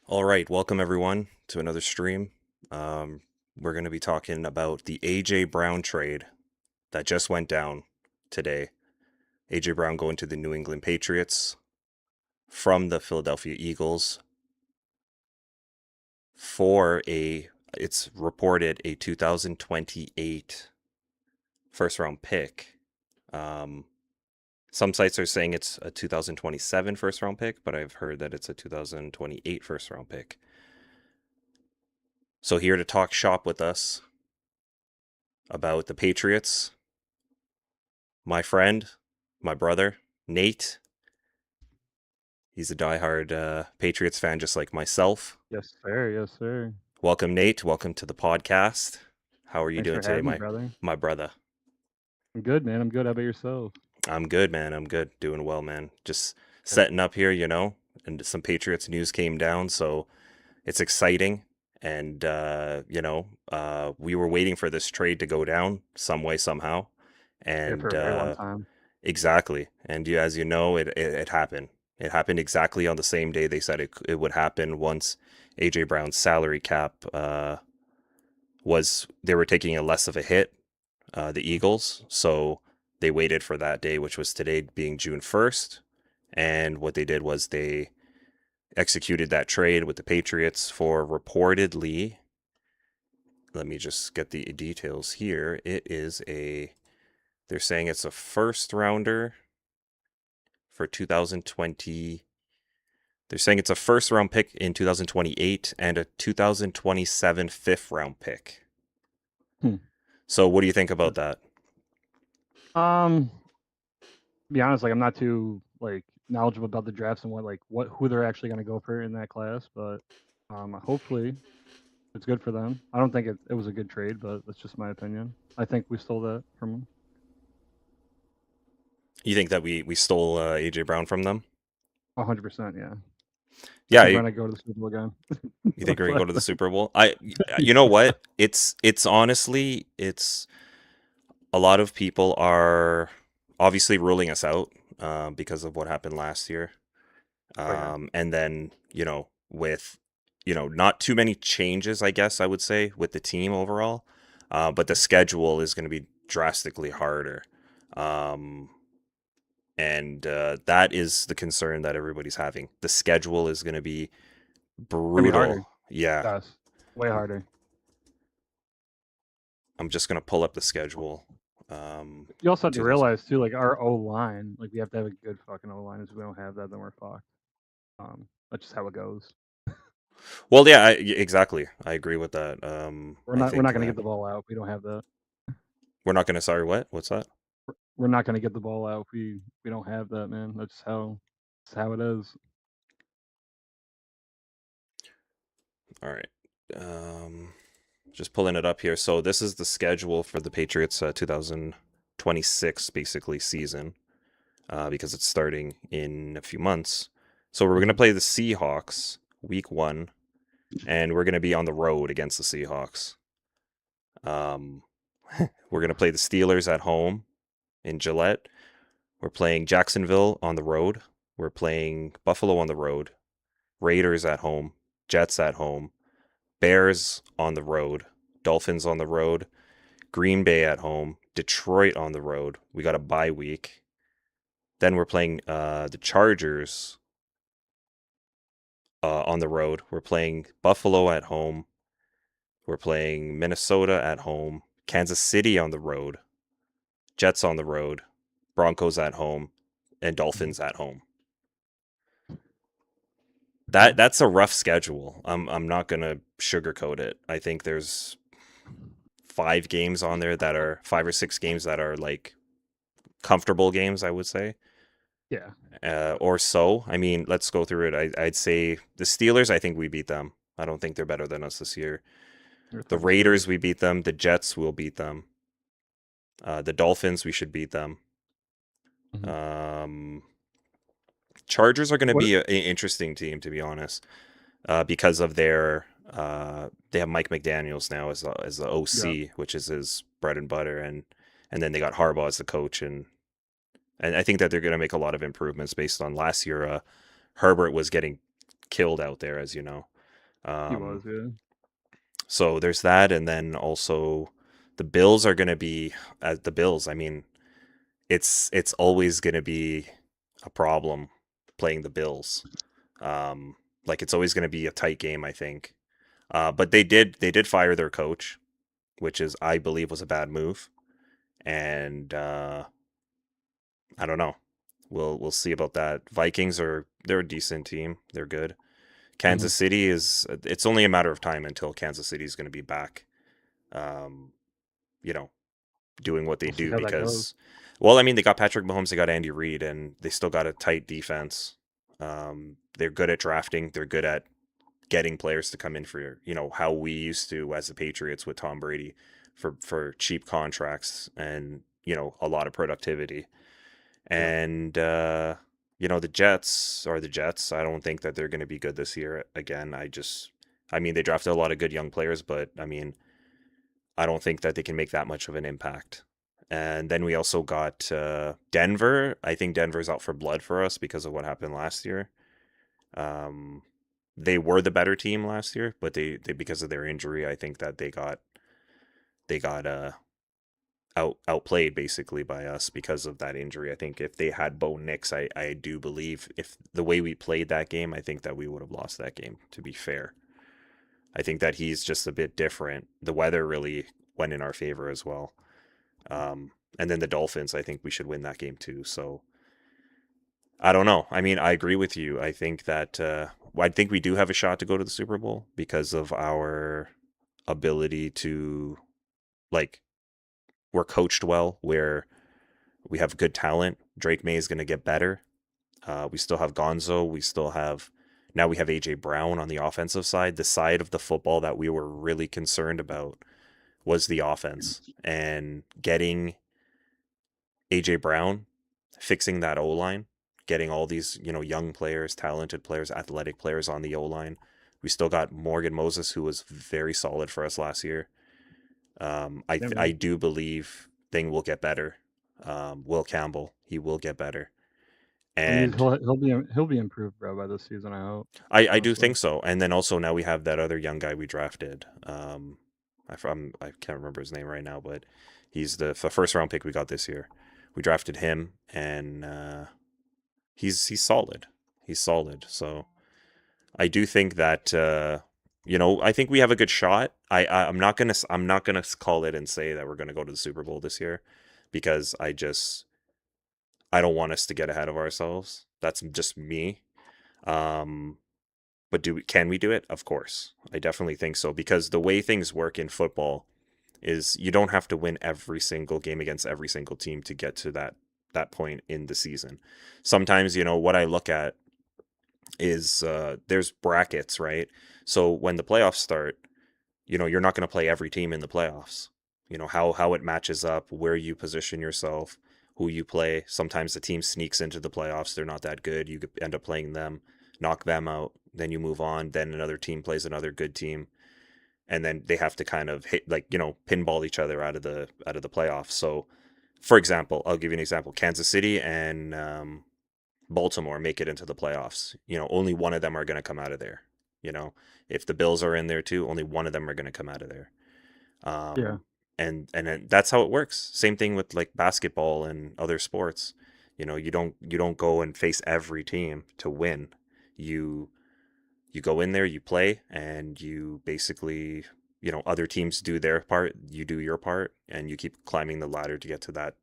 All right, welcome everyone to another stream. We're going to be talking about the AJ Brown trade that just went down today. AJ Brown going to the New England Patriots from the Philadelphia Eagles for it's reported a 2028 first round pick. Some sites are saying it's a 2027 first round pick, but I've heard that it's a 2028 first round pick. So here to talk shop with us about the Patriots, my friend, my brother, Nate. He's a diehard Patriots fan just like myself. Yes, sir. Yes, sir. Welcome, Nate. Welcome to the podcast. How are you Thanks doing for today, having me, my brother. my brother? I'm good, man. I'm good. How about yourself? I'm good, man. I'm good. Doing well, man. Just Good. setting up here, and some Patriots news came down, so it's exciting. And we were waiting for this trade to go down some way, somehow. Yeah, for And a very long time. exactly. And as you know, it happened. It happened exactly on the same day they said it would happen once AJ Brown's salary cap they were taking a less of a hit, the Eagles. So they waited for that day, which was today being June 1st. And what they did was they executed that trade with the Patriots for reportedly, let me just get the details here. They're saying it's a first rounder for 2020. They're saying it's a first round pick in 2028 and a 2027 fifth round pick. Hmm. So what do you think about that? To be honest, like I'm not too knowledgeable about the drafts and who they're actually going to go for in that class, but hopefully it's good for them. I don't think it was a good trade, but that's just my opinion. I think we stole that from them. You think that we stole AJ Brown from them? 100%. Yeah. I Yeah, think we're gonna go to the Super Bowl again. you think we're gonna But go to the Super Bowl? You know what? It's honestly it's a lot of people are obviously ruling us out because of what happened last year. oh yeah, And then, with, not too many changes, I guess I would say, with the team overall. But the schedule is going to be drastically harder. Um, and that is the concern that everybody's having. The schedule is going to be gonna be harder. brutal. Yeah. Yes, way harder. I'm just going to pull up the schedule. You also have to 2000. realize too, like our O line, like we have to have a good fucking O line. If we don't have that, then we're fucked. That's just how it goes. Well, yeah, exactly. I agree with that. We're I not we're think not gonna that get the ball out. If we don't have that. we're not going to, sorry, what? What's that? We're not gonna get the ball out if we don't have that, man. That's how it is. All right. Just pulling it up here. So this is the schedule for the Patriots 2026 basically season because it's starting in a few months. So we're going to Mhm. play the Seahawks week 1 and we're going to be on the road against the Seahawks. Um, we're going to play the Steelers at home in Gillette. We're playing Jacksonville on the road. We're playing Buffalo on the road. Raiders at home. Jets at home. Bears on the road. Dolphins on the road. Green Bay at home, Detroit on the road. We got a bye week. Then we're playing the Chargers on the road. We're playing Buffalo at home. We're playing Minnesota at home. Kansas City on the road. Jets on the road. Broncos at home. And Mhm. Dolphins at home. That's a rough schedule. I'm not gonna sugarcoat it. I think there's 5 games on there that are 5 or 6 games that are like comfortable games, I would say. Yeah. Or so. I mean, let's go through it. I'd say the Steelers, I think we beat them. I don't think they're better than us this year. You're The talking Raiders, Steelers. we beat them. The Jets, will beat them. The Dolphins, we should beat them. Mhm. Um, Chargers are going to What? be an interesting team, to be honest, because of they have Mike McDaniel's now as the Yeah. OC, which is his bread and butter, and then they got Harbaugh as the coach, and I think that they're going to make a lot of improvements based on last year. Herbert was getting killed out there, as you know. He Um, was, yeah. so there's that, and then also the Bills are going to be the Bills. I mean, it's always going to be a problem playing the Bills. Um, like it's always going to be a tight game, I think. But they did fire their coach, which is I believe was a bad move, and I don't know. We'll see about that. Vikings they're a decent team. They're good. Hmm. Kansas City it's only a matter of time until Kansas City is going to be back. Um, you know, doing what they We'll see do how that goes. because, well, I mean, they got Patrick Mahomes, they got Andy Reid, and they still got a tight defense. They're good at drafting. They're good at getting players to come in for how we used to as the Patriots with Tom Brady for cheap contracts and a lot of productivity. Yeah. And the Jets are the Jets. I don't think that they're going to be good this year again. I mean, they drafted a lot of good young players, but I mean, I don't think that they can make that much of an impact. And then we also got Denver. I think Denver's out for blood for us because of what happened last year. Um, they were the better team last year, but they because of their injury, I think that they got outplayed basically by us because of that injury. I think if they had Bo Nix, I do believe if the way we played that game, I think that we would have lost that game. To be fair, I think that he's just a bit different. The weather really went in our favor as well. And then the Dolphins, I think we should win that game too. So I don't know. I mean, I agree with you. I think that I think we do have a shot to go to the Super Bowl because of our ability to like we're coached well, where we have good talent. Drake May is going to get better. We still have Gonzo. Now we have AJ Brown on the offensive side. The side of the football that we were really concerned about was the offense and getting AJ Brown, fixing that O line, getting all these young players, talented players, athletic players on the O line. We still got Morgan Moses, who was very solid for us last year. Yeah, I man. do believe thing will get better. Will Campbell, he will get better, I mean, and he'll be improved, bro, by this season. I hope. I do Honestly. think so. And then also now we have that other young guy we drafted. I can't remember his name right now, but he's the first round pick we got this year. We drafted him, and he's solid. He's solid. So I do think that I think we have a good shot. I'm not gonna call it and say that we're gonna go to the Super Bowl this year because I don't want us to get ahead of ourselves. That's just me. Um, but can we do it? Of course. I definitely think so because the way things work in football is you don't have to win every single game against every single team to get to that point in the season. Sometimes, what I look at is there's brackets, right? So when the playoffs start, you're not going to play every team in the playoffs. How it matches up, where you position yourself, who you play. Sometimes the team sneaks into the playoffs, they're not that good. You could end up playing them, knock them out, then you move on, then another team plays another good team, and then they have to kind of hit pinball each other out of the playoffs. So, for example, I'll give you an example. Kansas City and Baltimore make it into the playoffs. Only one of them are going to come out of there. You know, if the Bills are in there too, only one of them are going to come out of there. Yeah. Um, and then that's how it works. Same thing with like basketball and other sports. You don't go and face every team to win. You you go in there, you play, and you basically other teams do their part, you do your part, and you keep climbing the ladder to get to that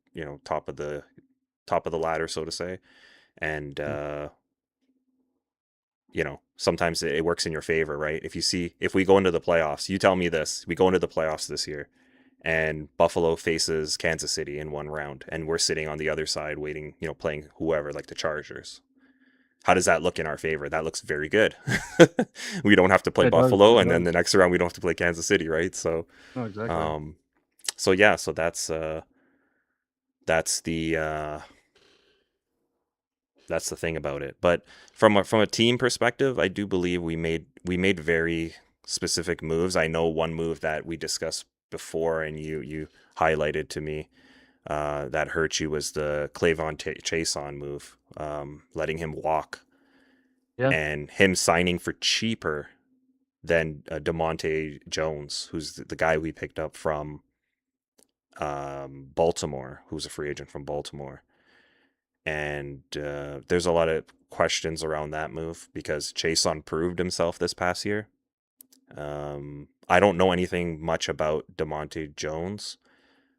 top of the ladder, so to say. And Yeah. sometimes it works in your favor, right? If we go into the playoffs, you tell me this, we go into the playoffs this year and Buffalo faces Kansas City in one round and we're sitting on the other side waiting, playing whoever, like the Chargers. How does that look in our favor? That looks very good. We don't have to play It does. Buffalo, It and then the does. next round we don't have to play Kansas City, right? So No, exactly. um so yeah, so that's that's the thing about it. But from a team perspective, I do believe we made very specific moves. I know one move that we discussed before, and you highlighted to me that hurt you was the Clavon Chason move, letting him walk Yeah. and him signing for cheaper than DeMonte Jones, who's the guy we picked up from Baltimore, who's a free agent from Baltimore. And there's a lot of questions around that move because Chason proved himself this past year. I don't know anything much about DeMonte Jones,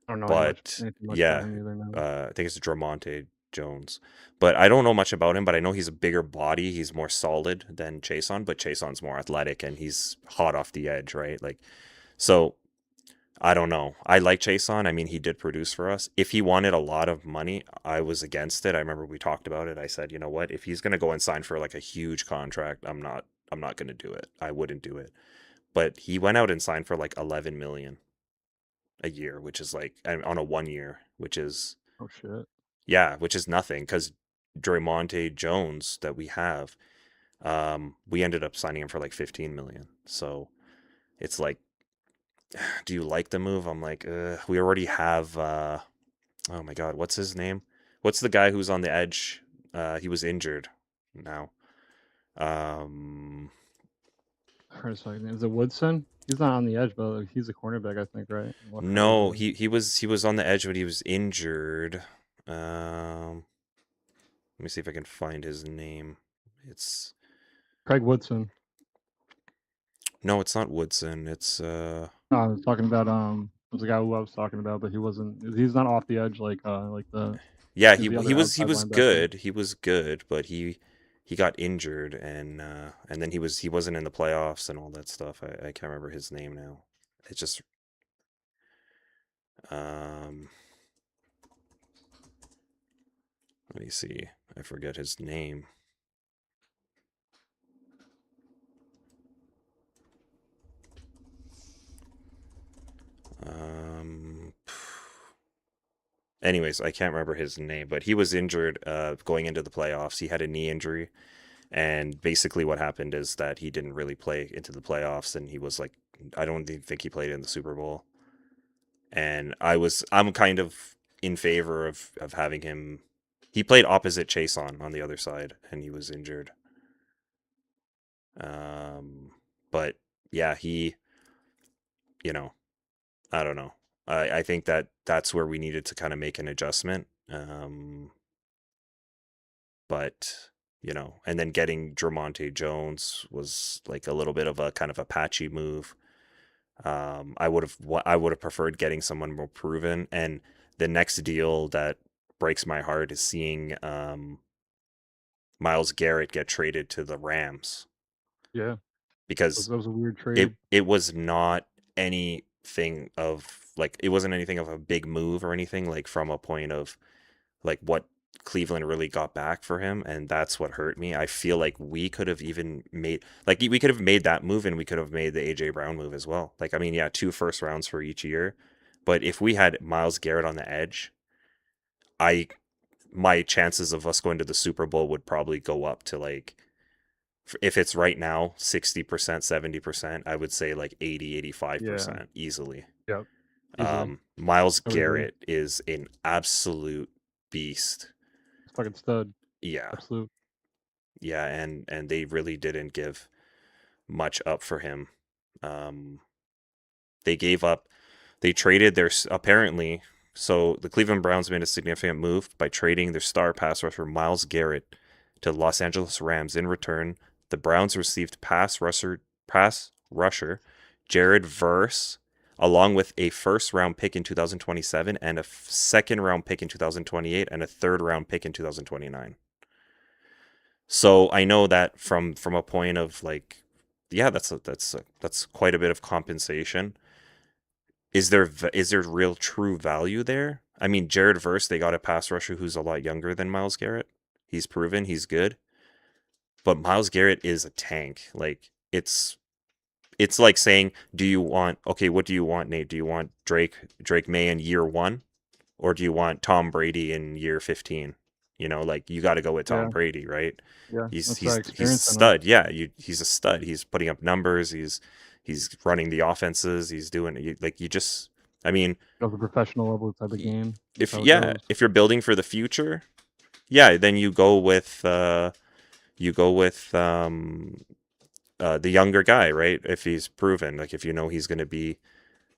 I don't know but anything much about yeah, him either now. I think it's Dramonte Jones. But I don't know much about him, but I know he's a bigger body. He's more solid than Chason, but Chason's more athletic and he's hot off the edge, right? Like, so I don't know. I like Chason. I mean, he did produce for us. If he wanted a lot of money, I was against it. I remember we talked about it. I said, you know what? If he's gonna go and sign for like a huge contract, I'm not gonna do it. I wouldn't do it. But he went out and signed for like 11 million a year, which is like on a 1 year, which is Oh shit. yeah, which is nothing because Dramonte Jones that we have, we ended up signing him for like 15 million. So it's like, do you like the move? I'm like, we already have. Oh my God, what's his name? What's the guy who's on the edge? He was injured now. Um, For a second, is it Woodson? He's not on the edge, but like, he's a cornerback, I think, right? Left no, cornerback. he was on the edge, but he was injured. Let me see if I can find his name. It's Craig Woodson. no, it's not Woodson. It's No, I was talking about was the guy who I was talking about, but he wasn't. He's not off the edge like the yeah, he's he the he other was he outside was linebacker. good. He was good, but he got injured and then he wasn't in the playoffs and all that stuff. I can't remember his name now. It's just um let me see. I forget his name. Um anyways, I can't remember his name, but he was injured going into the playoffs. He had a knee injury. And basically, what happened is that he didn't really play into the playoffs, and he was like, I don't even think he played in the Super Bowl. And I'm kind of in favor of having him. He played opposite Chase on the other side, and he was injured. Um, but yeah, you know, I don't know. I think that that's where we needed to kind of make an adjustment. But and then getting Dramonte Jones was like a little bit of a kind of a patchy move. I would have preferred getting someone more proven. And the next deal that breaks my heart is seeing Miles Garrett get traded to the Rams Yeah, because that was a weird it trade. it was not anything of like it wasn't anything of a big move or anything like from a point of like what Cleveland really got back for him, and that's what hurt me. I feel like we could have even made like we could have made that move, and we could have made the AJ Brown move as well. Like I mean, yeah, 2 first rounds for each year, but if we had Miles Garrett on the edge, I my chances of us going to the Super Bowl would probably go up to like if it's right now 60%, 70%, I would say like 80, Yeah. 85% easily. Yep. Easily. Miles I would agree. Garrett is an absolute beast. He's fucking stud. Yeah. Absolute. Yeah, and they really didn't give much up for him. Um, they gave up. They traded their apparently. So the Cleveland Browns made a significant move by trading their star pass rusher Miles Garrett to the Los Angeles Rams. In return, the Browns received pass rusher Jared Verse, along with a first round pick in 2027 and a second round pick in 2028 and a third round pick in 2029. So I know that from a point of like, yeah, that's quite a bit of compensation. Is there real true value there? I mean, Jared Verse, they got a pass rusher who's a lot younger than Miles Garrett. He's proven he's good, but Miles Garrett is a tank. Like it's like saying, do you want okay, what do you want, Nate? Do you want Drake May in year 1 or do you want Tom Brady in year 15? Like you got to go with Tom Yeah. Brady, right? Yeah. He's That's that he's he's a experience in him. stud. Yeah, he's a stud. He's putting up numbers. He's running the offenses. He's doing like you just. I mean, That was a professional level type of game. That's if how it yeah, goes. if you're building for the future, yeah, then you go with the younger guy, right? If he's proven, like if you know he's going to be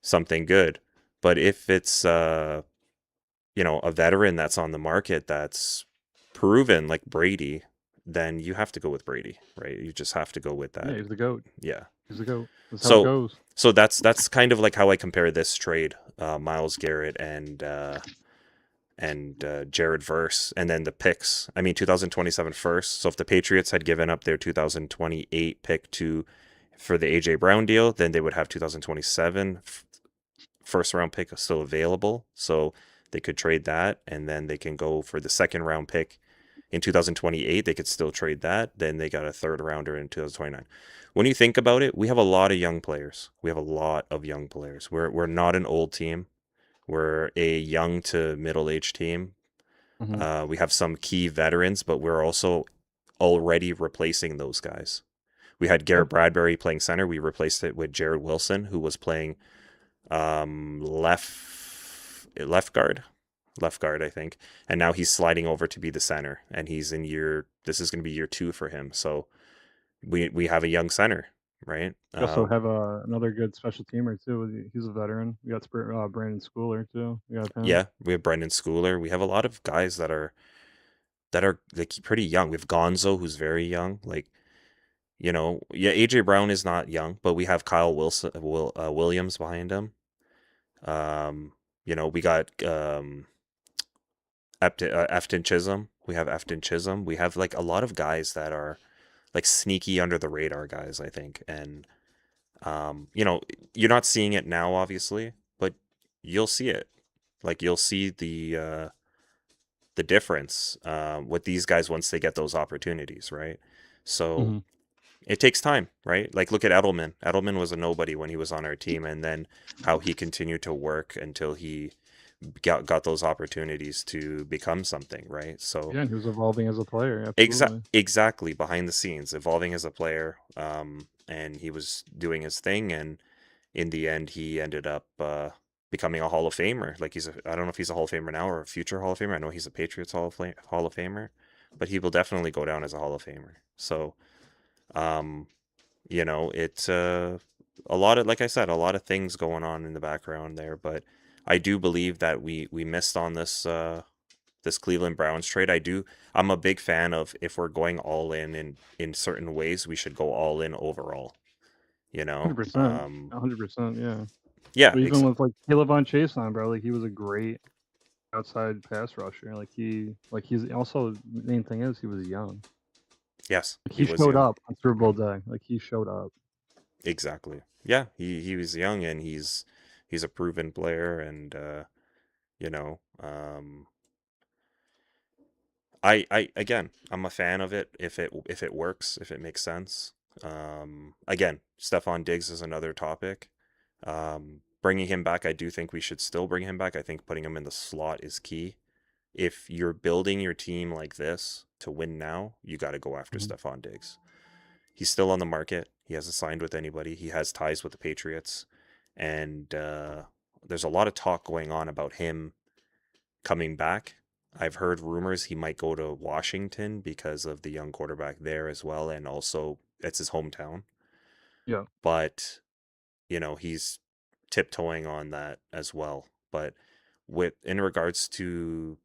something good. But if it's a veteran that's on the market that's proven like Brady, then you have to go with Brady, right? You just have to go with Yeah, that. he's the goat. Yeah. He's the goat. That's how it So goes. so that's kind of like how I compare this trade, Miles Garrett and Jared Verse, and then the picks. I mean, 2027 first. So if the Patriots had given up their 2028 pick for the AJ Brown deal, then they would have 2027 first round pick still available. So they could trade that, and then they can go for the second round pick in 2028. They could still trade that. Then they got a third rounder in 2029. When you think about it, we have a lot of young players. We have a lot of young players. We're not an old team. We're a young to middle aged team. Hmm. We have some key veterans, but we're also already replacing those guys. We had Yeah, Garrett Bradbury playing center. We replaced it with Jared Wilson, who was playing left guard, left guard, I think. And now he's sliding over to be the center, and he's in year. This is going to be year 2 for him. So we have a young center, right? we also have another good special teamer too. He's a veteran. We got Brandon Schooler too. We got him. Yeah, we have Brendan Schooler. We have a lot of guys that are like pretty young. We have Gonzo, who's very young. Like, yeah, AJ Brown is not young, but we have Kyle Williams behind him. We got Efton Chisholm. We have Efton Chisholm. We have like a lot of guys that are like sneaky under the radar guys, I think. And you're not seeing it now, obviously, but you'll see it. Like you'll see the difference with these guys once they get those opportunities, right? So Hmm. it takes time, right? Like look at Edelman. Edelman was a nobody when he was on our team, and then how he continued to work until he got those opportunities to become something, right? So Yeah, and he was evolving as a player. Absolutely. exactly behind the scenes, evolving as a player, and he was doing his thing, and in the end, he ended up becoming a Hall of Famer. Like I don't know if he's a Hall of Famer now or a future Hall of Famer. I know he's a Patriots Hall of Famer, but he will definitely go down as a Hall of Famer. So, um, it's a lot of, like I said, a lot of things going on in the background there, but I do believe that we missed on this Cleveland Browns trade. I'm a big fan of if we're going all in certain ways, we should go all in overall, you know? 100%. 100%. Yeah. Yeah, But even with like Caleb on Chase on, bro, like he was a great outside pass rusher. He's also main thing is he was young. yes, Like he he was showed young. up on Super Bowl day. Like he showed up. Exactly. Yeah, he was young, and he's a proven player, and you know, um I again, I'm a fan of it if it works, if it makes sense. Again, Stephon Diggs is another topic. Bringing him back, I do think we should still bring him back. I think putting him in the slot is key. If you're building your team like this to win now, you got to go after Mhm. Stephon Diggs. He's still on the market. He hasn't signed with anybody. He has ties with the Patriots, and there's a lot of talk going on about him coming back. I've heard rumors he might go to Washington because of the young quarterback there as well, and also it's his hometown. Yeah, But he's tiptoeing on that as well. But with in regards to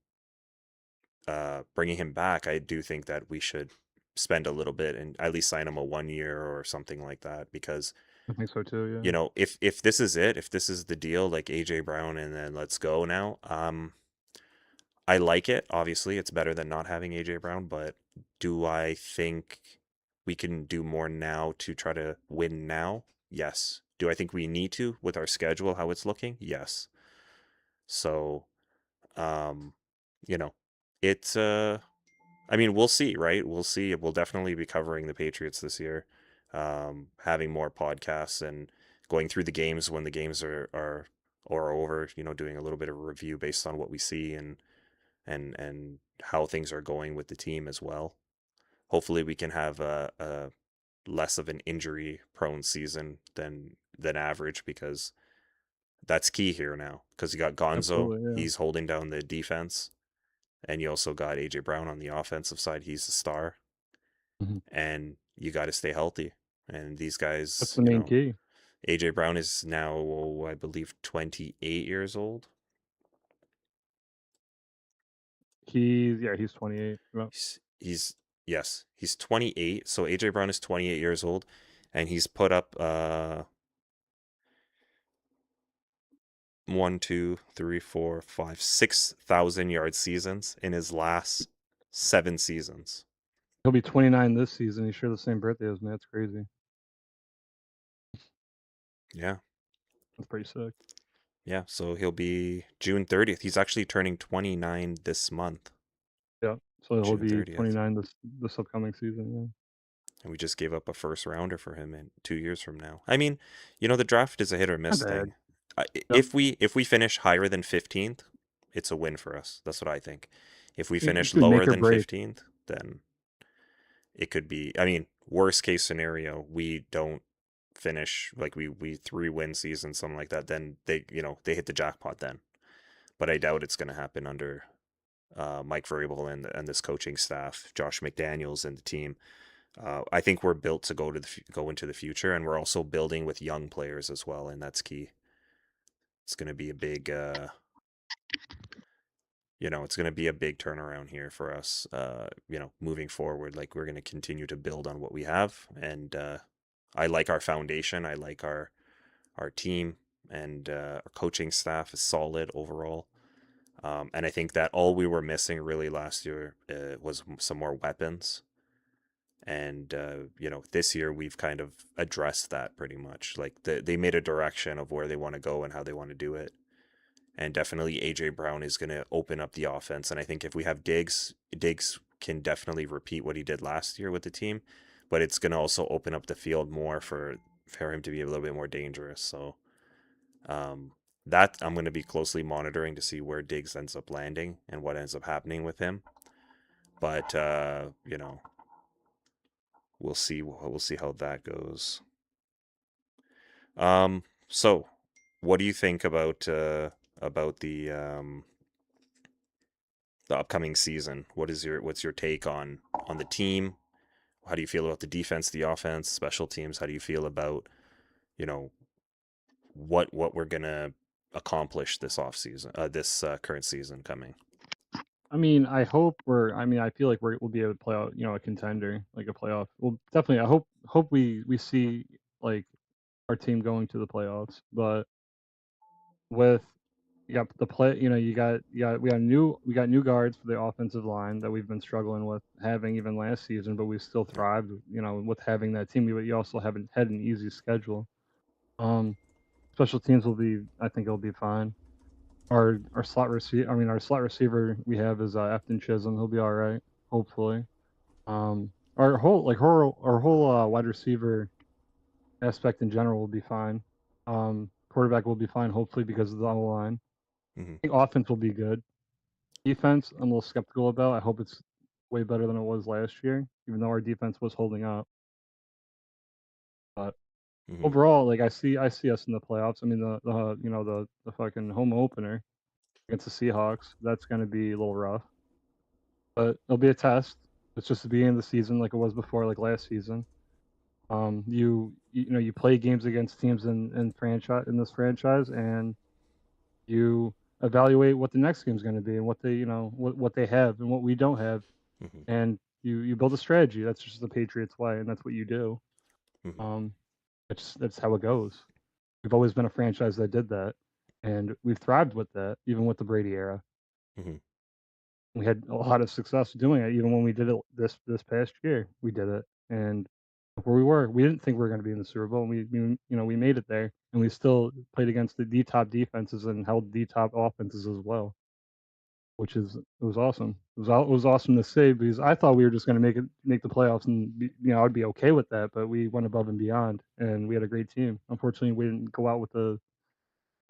bringing him back, I do think that we should spend a little bit and at least sign him a 1 year or something like that, because I think so too. Yeah. if this is it, if this is the deal, like AJ Brown, and then let's go now. I like it. Obviously, it's better than not having AJ Brown, but do I think we can do more now to try to win now? Yes. Do I think we need to with our schedule, how it's looking? Yes. So, um, you know, it's I mean, we'll see, right? We'll see. We'll definitely be covering the Patriots this year, having more podcasts and going through the games when the games are over. Doing a little bit of a review based on what we see and how things are going with the team as well. Hopefully, we can have a less of an injury-prone season than average, because that's key here now. Because you got Gonzo, Absolutely. Yeah. he's holding down the defense, and you also got AJ Brown on the offensive side. He's the star, Mhm. and you got to stay healthy. And these That's guys, the main key. AJ Brown is now, I believe, 28 years old. He's 28. Well, He's yes, he's 28. So AJ Brown is 28 years old, and he's put up one, two, three, four, five, 6,000 yard seasons in his last 7 seasons. he'll be 29 this season. He shared the same birthday as me. That's crazy. Yeah, That's pretty sick. yeah. So he'll be June 30th. He's actually turning 29 this month, Yeah. So he'll June be 30th. 29 this upcoming season. Yeah. And we just gave up a first rounder for him in 2 years from now. I mean, the draft is a hit or Not miss bad. thing. Yep. If we finish higher than 15th, it's a win for us. That's what I think. If we finish Dude, lower make or than break. 15th, then it could be. I mean, worst case scenario, we don't finish like we 3-win season, something like that. Then they hit the jackpot then. But I doubt it's going to happen under Mike Vrabel and this coaching staff, Josh McDaniels and the team. I think we're built to go into the future, and we're also building with young players as well, and that's key. It's going to be a big, it's going to be a big turnaround here for us. Moving forward, like we're going to continue to build on what we have, and I like our foundation. I like our team, and our coaching staff is solid overall. And I think that all we were missing really last year was some more weapons. And this year we've kind of addressed that pretty much. Like they made a direction of where they want to go and how they want to do it. And definitely AJ Brown is going to open up the offense. And I think if we have Diggs can definitely repeat what he did last year with the team, but it's going to also open up the field more for him to be a little bit more dangerous. So that I'm going to be closely monitoring to see where Diggs ends up landing and what ends up happening with him. But we'll see. We'll see how that goes. So what do you think about the upcoming season? What's your take on the team? How do you feel about the defense, the offense, special teams? How do you feel about you know what we're gonna accomplish this off season, this current season coming? I mean, I hope we're. I mean, I feel like we'll be able to play out, a contender, like a playoff. Well, definitely. I hope we see like our team going to the playoffs. But with you got the play, we got new guards for the offensive line that we've been struggling with having even last season, but we still Yeah. thrived, with having that team. But you also haven't had an easy schedule. Um, Special teams will be. I think it'll be fine. Our slot receiver. I mean, our slot receiver we have is Afton Chisholm. He'll be all right, hopefully. Our whole wide receiver aspect in general will be fine. Quarterback will be fine, hopefully, because of the line. Hmm. I think offense will be good. Defense, I'm a little skeptical about. I hope it's way better than it was last year, even though our defense was holding up. But Hmm. overall, like I see us in the playoffs. I mean, the fucking home opener against the Seahawks. That's going to be a little rough, but it'll be a test. It's just the beginning of the season, like it was before, like last season. You play games against teams in this franchise, and you evaluate what the next game is going to be and what they what they have and what we don't have, Hmm. and you build a strategy. That's just the Patriots way, and that's what you do. Hmm. Um, that's how it goes. We've always been a franchise that did that, and we've thrived with that, even with the Brady era. Hmm. We had a lot of success doing it. Even when we did it this past year, we did it, and where we didn't think we were going to be in the Super Bowl. And we made it there, and we still played against the top defenses and held the top offenses as well, which is it was awesome. It was awesome to see because I thought we were just going to make the playoffs, and I'd be okay with that. But we went above and beyond, and we had a great team. Unfortunately, we didn't go out with the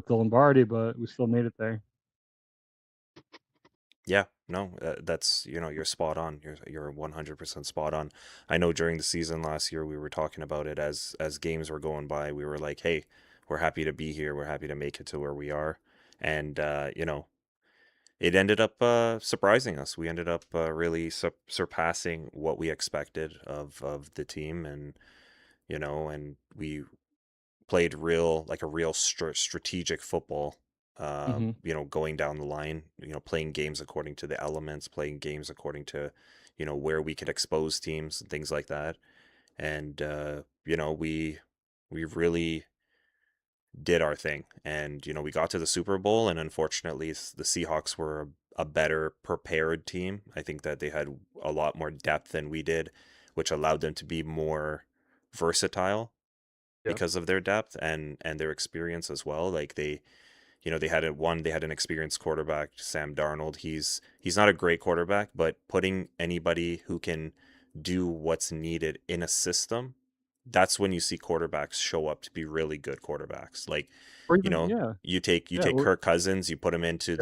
Lombardi, but we still made it there. Yeah, no, that's you're spot on. You're 100% spot on. I know during the season last year we were talking about it as games were going by. We were like, hey, we're happy to be here. We're happy to make it to where we are, and it ended up surprising us. We ended up really surpassing what we expected of the team, and and we played like a real strategic football. Hmm. Going down the line, playing games according to the elements, playing games according to, where we could expose teams and things like that. And we really did our thing. And we got to the Super Bowl, and unfortunately, the Seahawks were a better prepared team. I think that they had a lot more depth than we did, which allowed them to be more versatile Yeah. because of their depth and their experience as well. Like they had an experienced quarterback, Sam Darnold. He's not a great quarterback, but putting anybody who can do what's needed in a system, that's when you see quarterbacks show up to be really good quarterbacks. Like, Or you even know, yeah, you yeah, take or Kirk Cousins, you put him yeah. into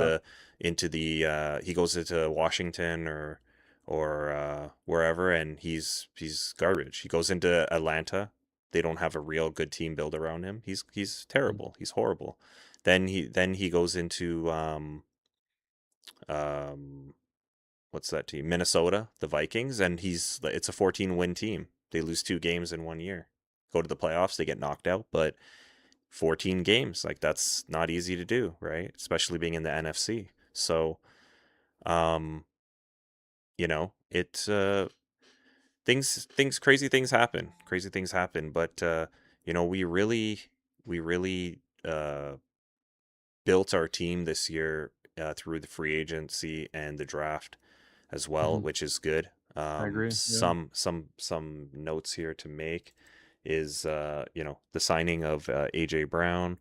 the he goes into Washington or wherever, and he's garbage. He goes into Atlanta. They don't have a real good team built around him. He's Mhm. terrible. He's horrible. Then he goes into um what's that team? Minnesota, the Vikings, and it's a 14-win team. They lose 2 games in 1 year. Go to the playoffs, they get knocked out, but 14 games, like that's not easy to do, right? Especially being in the NFC. So, um, it's crazy things happen. Crazy things happen, but we really built our team this year through the free agency and the draft as well, Mhm. which is good. I agree. Yeah. Some notes here to make is the signing of AJ Brown.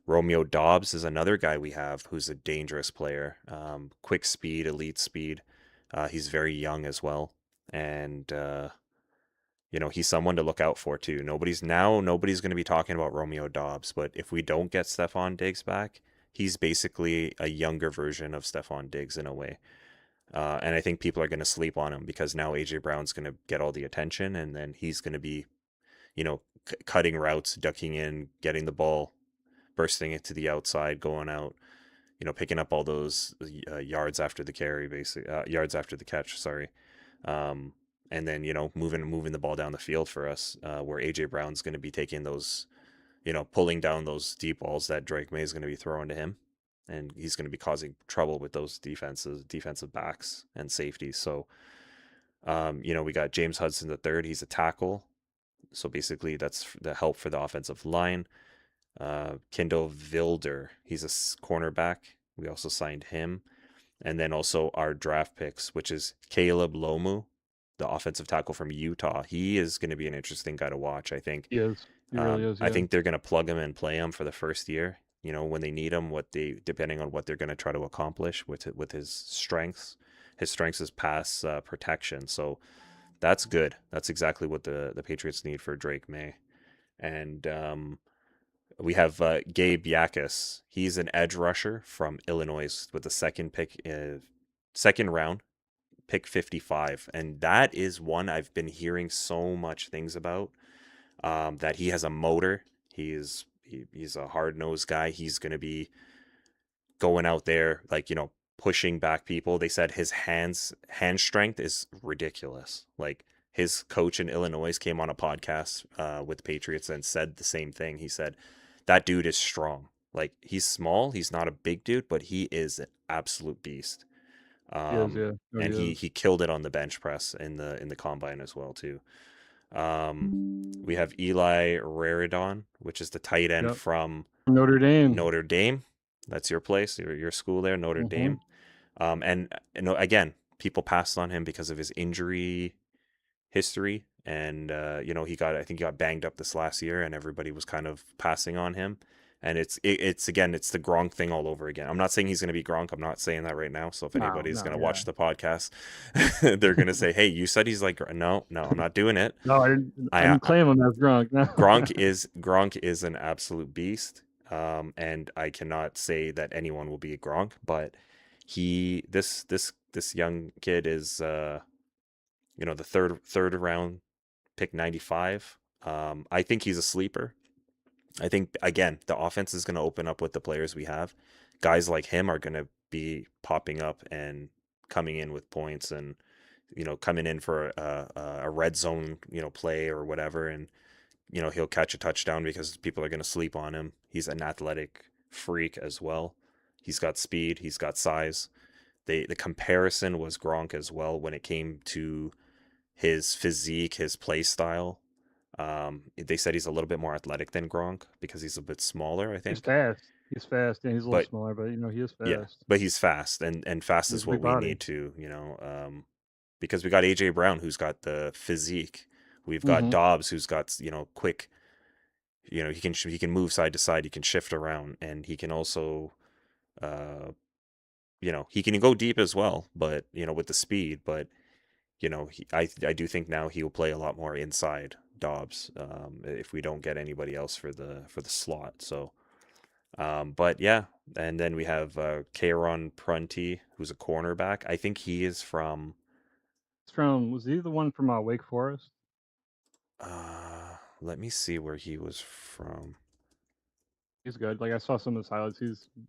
Romeo Dobbs is another guy we have who's a dangerous player. Quick speed, elite speed. He's very young as well, and he's someone to look out for too. Nobody's going to be talking about Romeo Dobbs, but if we don't get Stephon Diggs back, he's basically a younger version of Stephon Diggs in a way. And I think people are going to sleep on him because now AJ Brown's going to get all the attention, and then he's going to be, cutting routes, ducking in, getting the ball, bursting it to the outside, going out, picking up all those yards after the carry, basically yards after the catch. Sorry. Um, and then moving the ball down the field for us, where AJ Brown's going to be taking those, pulling down those deep balls that Drake May is going to be throwing to him, and he's going to be causing trouble with those defensive backs and safeties. So, we got James Hudson the third. He's a tackle, so basically that's the help for the offensive line. Kendall Vilder, he's a cornerback. We also signed him. And then also our draft picks, which is Caleb Lomu, the offensive tackle from Utah. He is going to be an interesting guy to watch. I think. He is. He really is. I Yeah. think they're going to plug him and play him for the first year. When they need him, depending on what they're going to try to accomplish with his strengths. His strengths is pass protection, so that's good. That's exactly what the Patriots need for Drake May. And we have Gabe Yakus. He's an edge rusher from Illinois with the second round, pick 55. And that is one I've been hearing so much things about. That he has a motor. He's a hard nosed guy. He's going to be going out there, like, pushing back people. They said his hand strength is ridiculous. Like, his coach in Illinois came on a podcast with the Patriots and said the same thing. He said that dude is strong. Like, he's small, he's not a big dude, but he is an absolute beast. He is. Yeah. No, he And he is. he killed it on the bench press in the combine as well too. We have Eli Raridon, which is the tight end Yep. from Notre Dame. Notre Dame. That's your place, your school there, Notre Hmm. Dame. And again, people passed on him because of his injury history, and I think he got banged up this last year, and everybody was kind of passing on him. And it's again, it's the Gronk thing all over again. I'm not saying he's going to be Gronk. I'm not saying that right now. So if No. anybody's No. going to Yeah. watch the podcast, they're going to say, "Hey, you said he's like no, no, I'm not doing it." No, I didn't. I I didn't claim him as Gronk. No. Gronk is an absolute beast, and I cannot say that anyone will be a Gronk, but this young kid is the third round pick 95. I think he's a sleeper. I think again the offense is going to open up with the players we have. Guys like him are going to be popping up and coming in with points and coming in for a red zone play or whatever, and he'll catch a touchdown because people are going to sleep on him. He's an athletic freak as well. He's got speed, he's got size. The comparison was Gronk as well when it came to his physique, his play style. They said he's a little bit more athletic than Gronk because he's a bit smaller, I He's think. fast. He's fast. Yeah, he's a little But smaller, but he is yeah, fast. but he's fast, and fast He has is a what big we body. need to, because we got AJ Brown who's got the physique. We've got Mm-hmm. Dobbs who's got quick. He can move side to side. He can shift around, and he can also, uh, he can go deep as well. But with the speed, but I do think now he will play a lot more inside Dobbs if we don't get anybody else for the slot. So, but yeah, and then we have Kayron Prunty, who's a cornerback. I think he is from. Was he the one from Wake Forest? Let me see where he was from. He's good. Like I saw some of his highlights.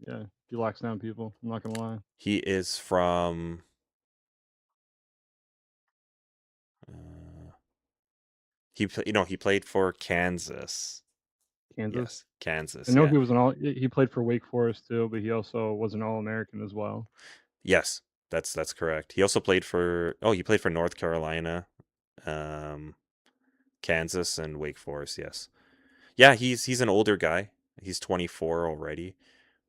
Yeah, he locks down people. I'm not gonna lie. He is from. Uh, he played for Kansas. Kansas. Yes, I Kansas. know Yeah. he was he played for Wake Forest too, but he also was an All-American as well. Yes, that's correct. He also played for. Oh, he played for North Carolina, um, Kansas, and Wake Forest. Yes. Yeah, he's an older guy. He's 24 already,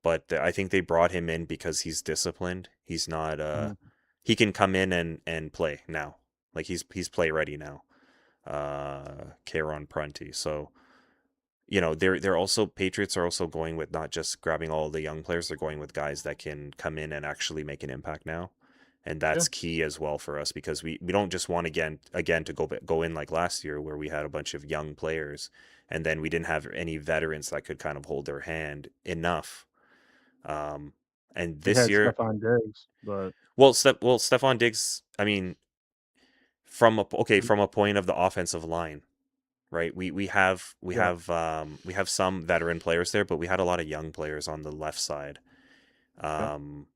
but I think they brought him in because he's disciplined. He's not. Mm. He can come in and play now. Like he's play ready now. Kayron Prunty. So they're also Patriots are also going with not just grabbing all the young players, they're going with guys that can come in and actually make an impact now. And Yeah, that's key as well for us because we don't just want again to go in like last year where we had a bunch of young players and then we didn't have any veterans that could kind of hold their hand enough. Um, and we this had year, Stephon Diggs, but Stephon Diggs, I mean, from a point of the offensive line, right? yeah, We have some veteran players there, but we had a lot of young players on the left side, yeah, um,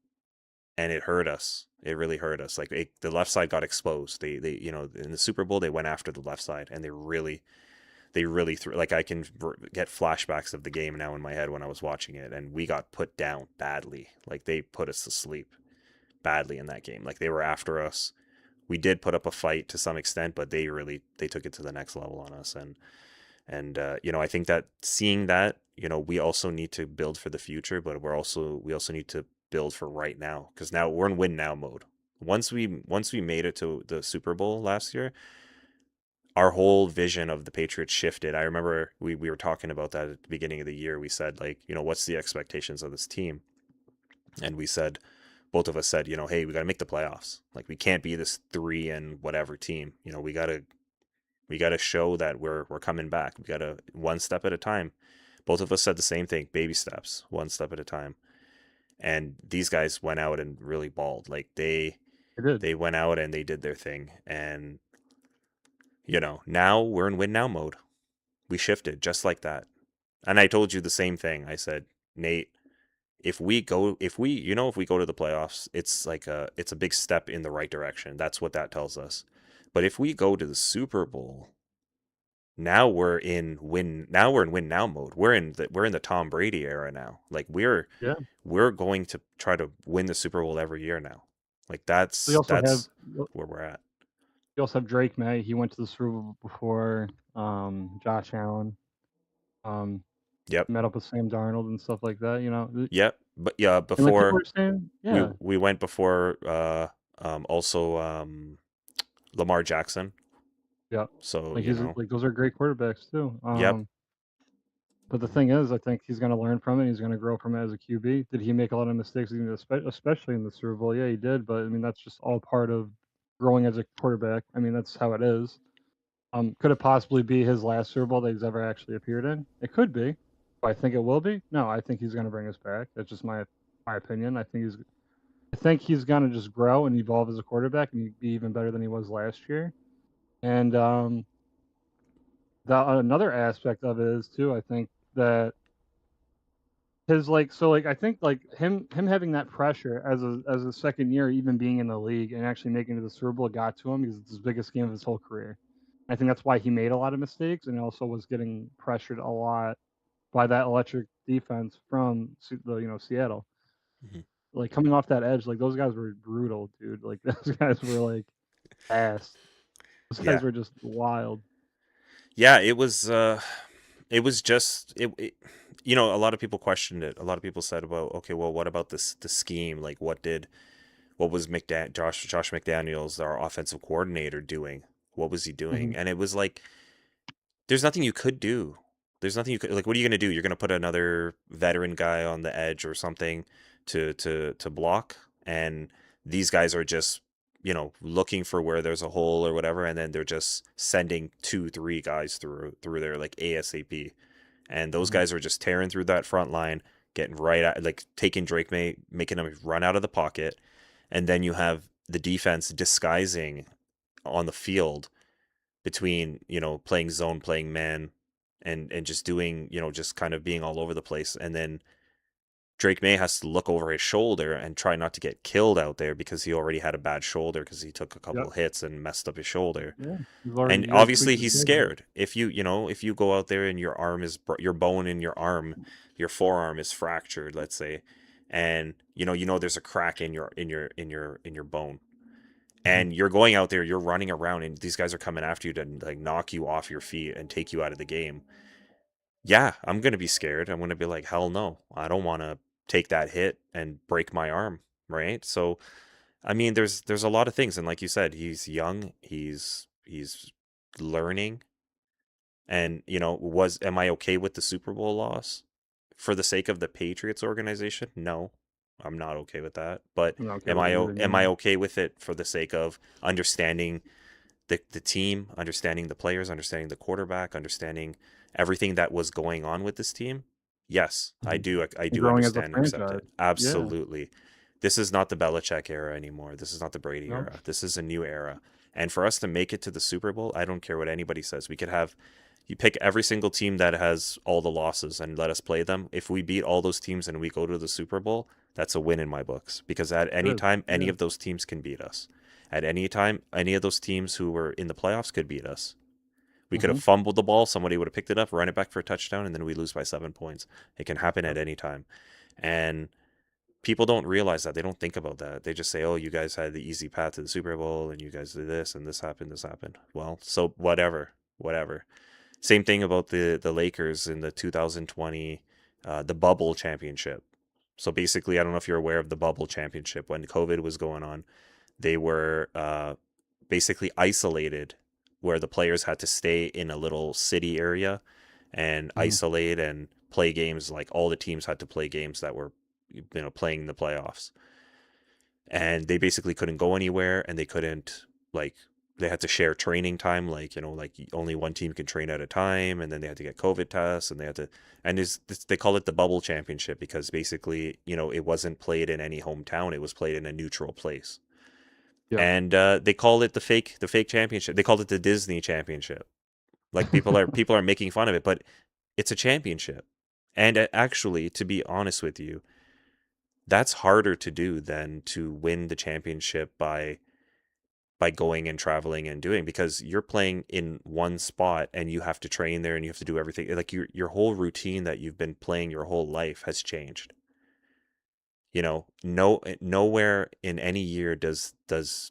and it hurt us. It really hurt us. Like the left side got exposed. They in the Super Bowl they went after the left side, and they really threw. Like I can get flashbacks of the game now in my head when I was watching it, and we got put down badly. Like they put us to sleep badly in that game. Like they were after us. We did put up a fight to some extent, but they took it to the next level on us, and I think that seeing that, we also need to build for the future, but we also need to build for right now because now we're in win now mode. Once we made it to the Super Bowl last year, our whole vision of the Patriots shifted. I remember we were talking about that at the beginning of the year. We said like, what's the expectations of this team? And we said both of us said, hey, we got to make the playoffs. Like we can't be this 3 and whatever team. We got to show that we're coming back. We got to one step at a time. Both of us said the same thing, baby steps, one step at a time. And these guys went out and really balled. Like they they did. they went out and they did their thing. And now we're in win now mode. We shifted just like that. And I told you the same thing. I said, Nate, if we go to the playoffs, it's a big step in the right direction. That's what that tells us. But if we go to the Super Bowl, now we're in win now mode. We're in the Tom Brady era now. Like Yeah. we're going to try to win the Super Bowl every year now. Like We also have that's where we're at. we also have Drake May. He went to the Super Bowl before Josh Allen. Um, Yep. met up with Sam Darnold and stuff like that. Yep. But yeah, And like people before are saying, we yeah, we went before also Lamar Jackson. yeah, So, like like those are great quarterbacks too. yep. But the thing is, I think he's going to learn from it. He's going to grow from it as a QB. Did he make a lot of mistakes, especially in the Super Bowl? Yeah, he did. But I mean, that's just all part of growing as a quarterback. I mean, that's how it is. Could it possibly be his last Super Bowl that he's ever actually appeared in? It could be. Do I think it will be? No, I think he's going to bring us back. That's just my opinion. I think he's going to just grow and evolve as a quarterback and be even better than he was last year. And another aspect of it is too. I think that I think like him having that pressure as a second year, even being in the league and actually making it to the Super Bowl got to him because it's his biggest game of his whole career. I think that's why he made a lot of mistakes, and he also was getting pressured a lot by that electric defense from Seattle. Mhm. Like coming off that edge, like those guys were brutal, dude. Like those guys were like fast. Those guys Yeah. were just wild. Yeah, it was just you know, a lot of people questioned it. A lot of people said about, okay, well, what about this the scheme? Like what was Josh McDaniels, our offensive coordinator, doing? What was he Hmm. doing? And it was like there's nothing you could do. There's nothing you could like. What are you gonna do? You're gonna put another veteran guy on the edge or something to block, and these guys are just looking for where there's a hole or whatever, and then they're just sending 2 3 guys through there like ASAP, and those Hmm. guys are just tearing through that front line, getting right at like taking Drake May, making him run out of the pocket, and then you have the defense disguising on the field between playing zone, playing man, and just doing just kind of being all over the place, and then Drake May has to look over his shoulder and try not to get killed out there because he already had a bad shoulder because he took a couple Yep. of hits and messed up his shoulder. Yeah. And You already obviously tweaked his he's shoulder. scared. If you go out there and your arm is your bone in your arm, your forearm is fractured, let's say, and there's a crack in your bone, Hmm. and you're going out there, you're running around, and these guys are coming after you to like knock you off your feet and take you out of the game. Yeah, I'm gonna be scared. I'm gonna be like, hell no, I don't want to take that hit and break my arm, right? So, I mean, there's a lot of things, and like you said, he's young, he's learning, and was am I okay with the Super Bowl loss for the sake of the Patriots organization? No, I'm not okay with that. But I'm not okay with it either. am I No. okay with it for the sake of understanding the team, understanding the players, understanding the quarterback, understanding everything that was going on with this team? Yes, I Hmm. do. I And do growing as a understand and accept franchise. it. Yeah. Absolutely. This is not the Belichick era anymore. This is not the Brady No. era. This is a new era. And for us to make it to the Super Bowl, I don't care what anybody says. We could have you pick every single team that has all the losses and let us play them. If we beat all those teams and we go to the Super Bowl, that's a win in my books because at It any is. time any Yeah. of those teams can beat us. At any time, any of those teams who were in the playoffs could beat us. We could have Hmm. fumbled the ball, somebody would have picked it up, run it back for a touchdown, and then we lose by 7 points. It can happen at Yep. any time. And people don't realize that. They don't think about that. They just say, oh, you guys had the easy path to the Super Bowl, and you guys did this, and this happened, this happened. Well, so whatever, whatever. Same thing about the Lakers in the 2020 the bubble championship. So basically, I don't know if you're aware of the bubble championship when COVID was going on. They were basically isolated, where the players had to stay in a little city area and Hmm. isolate and play games. Like all the teams had to play games that were playing the playoffs, and they basically couldn't go anywhere, and they couldn't like they had to share training time, like like only one team can train at a time, and then they had to get COVID tests, and they had to and they call it the bubble championship because basically it wasn't played in any hometown, it was played in a neutral place, Yeah. and they call it the fake championship. They called it the Disney championship. Like people are making fun of it, but it's a championship, and actually, to be honest with you, that's harder to do than to win the championship by going and traveling and doing, because you're playing in one spot and you have to train there and you have to do everything, like your whole routine that you've been playing your whole life has changed. Nowhere in any year does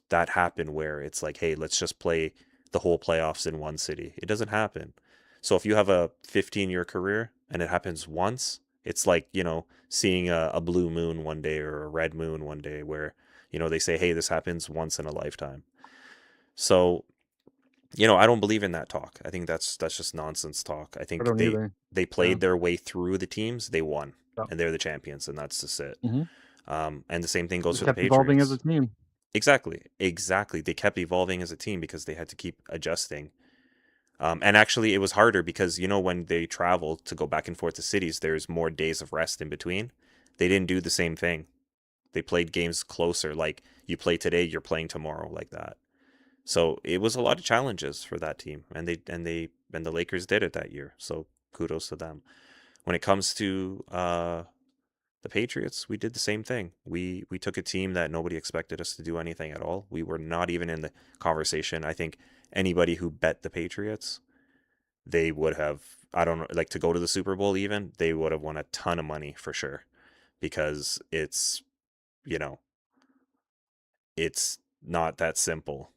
that happen where it's like, hey, let's just play the whole playoffs in one city. It doesn't happen. So if you have a 15-year career and it happens once, it's like seeing a blue moon one day or a red moon one day, where they say, hey, this happens once in a lifetime. So I don't believe in that talk. I think that's just nonsense talk. I I think don't either. they Yeah. played their way through the teams, they won, Yep. and they're the champions, and that's just it. Hmm. And the same thing goes Just for the kept evolving as a Patriots. team. Exactly, exactly. They kept evolving as a team because they had to keep adjusting. And actually, it was harder because when they travel to go back and forth to cities, there's more days of rest in between. They didn't do the same thing. They played games closer, like you play today, you're playing tomorrow, like that. So it was a lot of challenges for that team, and the Lakers did it that year. So kudos to them. When it comes to the Patriots, we did the same thing. We took a team that nobody expected us to do anything at all. We were not even in the conversation. I think anybody who bet the Patriots, they would have, I don't know, like to go to the Super Bowl even, they would have won a ton of money for sure because it's, you know, it's not that simple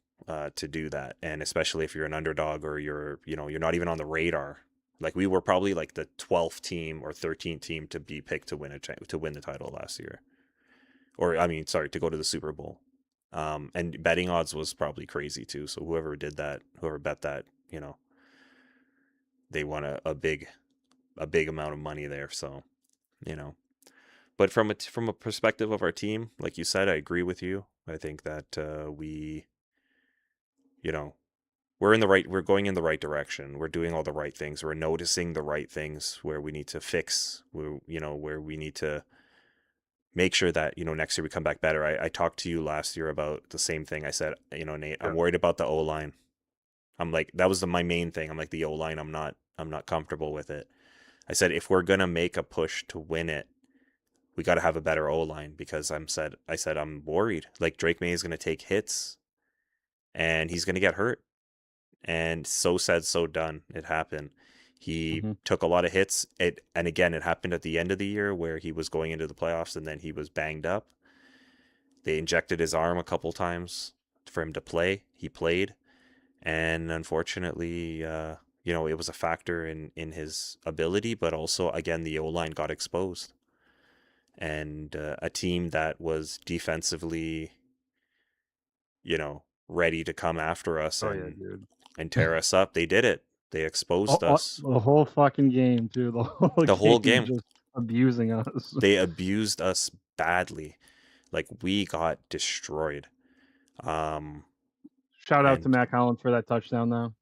to do that. And especially if you're an underdog or you're, you're not even on the radar. Like we were probably like the 12th team or 13th team to be picked to win to win the title last year. Or I mean, sorry, to go to the Super Bowl. And betting odds was probably crazy too. So whoever did that, whoever bet that, they won a big amount of money there. So, you know, but from a perspective of our team, like you said, I agree with you. I think that you know, we're going in the right direction. We're doing all the right things. We're noticing the right things where we need to fix, where we need to make sure that, next year we come back better. I talked to you last year about the same thing. I said, Nate, I'm Yeah. worried about the O line. I'm like, that was my main thing. I'm like, the O line, I'm not comfortable with it. I said, if we're gonna make a push to win it, we got to have a better O line because I said I'm worried. Like Drake May is gonna take hits and he's gonna get hurt. And so said, so done. It happened. He Hmm. took a lot of hits. And again, it happened at the end of the year where he was going into the playoffs and then he was banged up. They injected his arm a couple times for him to play. He played, and unfortunately, it was a factor in his ability. But also, again, the O line got exposed, and a team that was defensively, ready to come after us Oh yeah, and dude. tear us up. They did it. They exposed us The whole fucking game too. The whole the whole game game. just abusing us. They abused us badly. Like we got destroyed. Um, Shout out to and Matt Collins for that touchdown though.